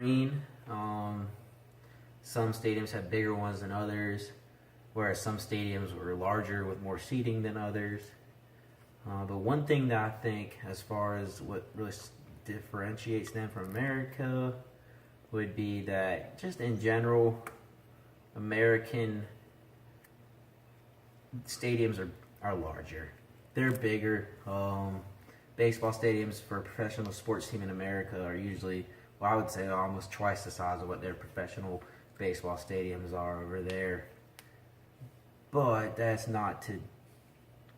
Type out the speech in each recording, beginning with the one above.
green. Some stadiums have bigger ones than others, whereas some stadiums were larger with more seating than others. But one thing that I think, as far as what really differentiates them from America, would be that just in general, American stadiums are larger. They're bigger. Baseball stadiums for a professional sports team in America are usually, well, I would say almost twice the size of what their professional baseball stadiums are over there. But that's not to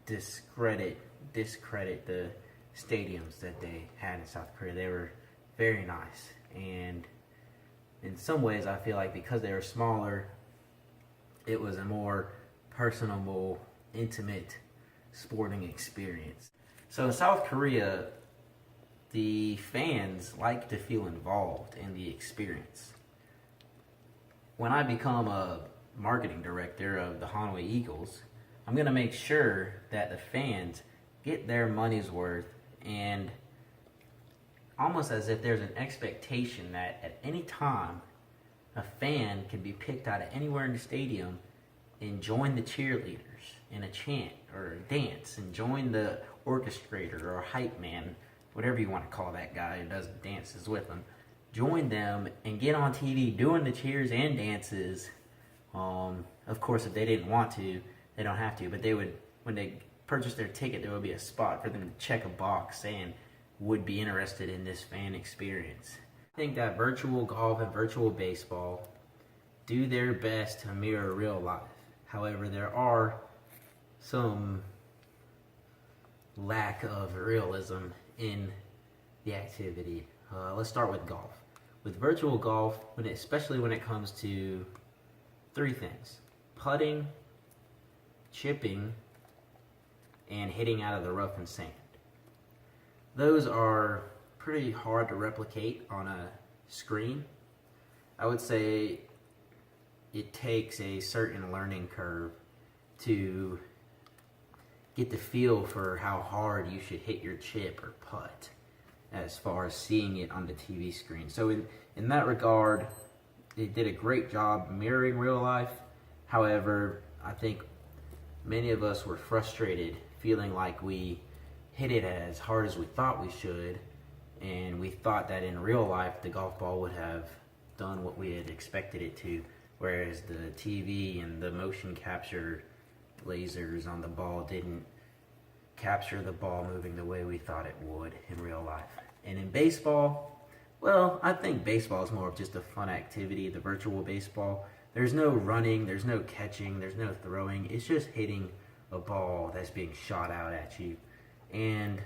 discredit the stadiums that they had in South Korea. They were very nice, and in some ways I feel like because they were smaller, it was a more personable, intimate sporting experience. So in South Korea, the fans like to feel involved in the experience. When I become a marketing director of the Hanwha Eagles, I'm going to make sure that the fans get their money's worth, and almost as if there's an expectation that at any time a fan can be picked out of anywhere in the stadium and join the cheerleaders in a chant or a dance, and join the orchestrator or hype man, whatever you want to call that guy who does dances with them. Join them and get on TV doing the cheers and dances. Of course, if they didn't want to, they don't have to, but they would, when they purchase their ticket, there would be a spot for them to check a box saying would be interested in this fan experience. I think that virtual golf and virtual baseball do their best to mirror real life. However, there are some lack of realism in the activity. Let's start with golf. With virtual golf, especially when it comes to three things: putting, chipping, and hitting out of the rough and sand. Those are pretty hard to replicate on a screen. I would say it takes a certain learning curve to get the feel for how hard you should hit your chip or putt as far as seeing it on the TV screen. So in that regard, they did a great job mirroring real life. However, I think many of us were frustrated, feeling like we hit it as hard as we thought we should, and we thought that in real life the golf ball would have done what we had expected it to, whereas the TV and the motion capture lasers on the ball didn't capture the ball moving the way we thought it would in real life. And in baseball, well, I think baseball is more of just a fun activity, the virtual baseball. There's no running, there's no catching, there's no throwing. It's just hitting a ball that's being shot out at you. And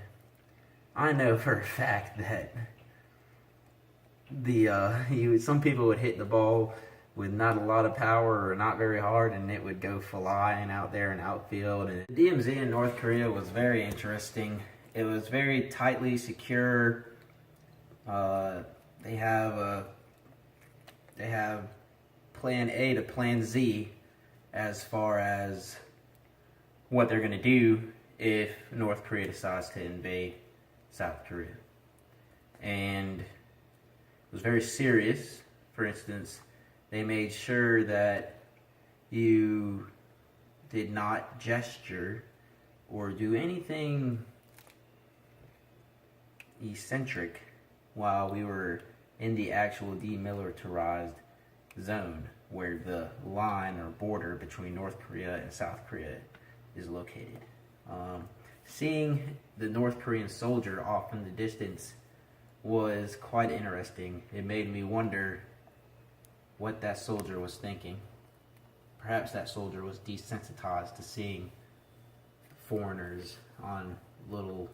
I know for a fact that some people would hit the ball with not a lot of power or not very hard, and it would go flying out there in outfield. And the DMZ in North Korea was very interesting. It was very tightly secure. They have plan A to plan Z as far as what they're going to do if North Korea decides to invade South Korea. And it was very serious. For instance, they made sure that you did not gesture or do anything eccentric while we were in the actual demilitarized zone where the line or border between North Korea and South Korea is located. Seeing the North Korean soldier off in the distance was quite interesting. It made me wonder what that soldier was thinking. Perhaps that soldier was desensitized to seeing foreigners on little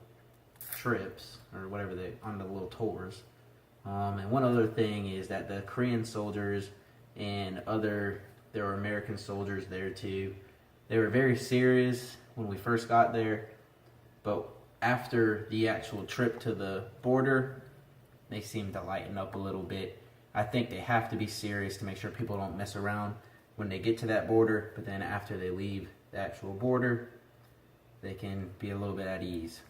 trips or whatever on the little tours. And one other thing is that the Korean soldiers and there were American soldiers there too. They were very serious when we first got there, but after the actual trip to the border, they seemed to lighten up a little bit. I think they have to be serious to make sure people don't mess around when they get to that border, but then after they leave the actual border, they can be a little bit at ease.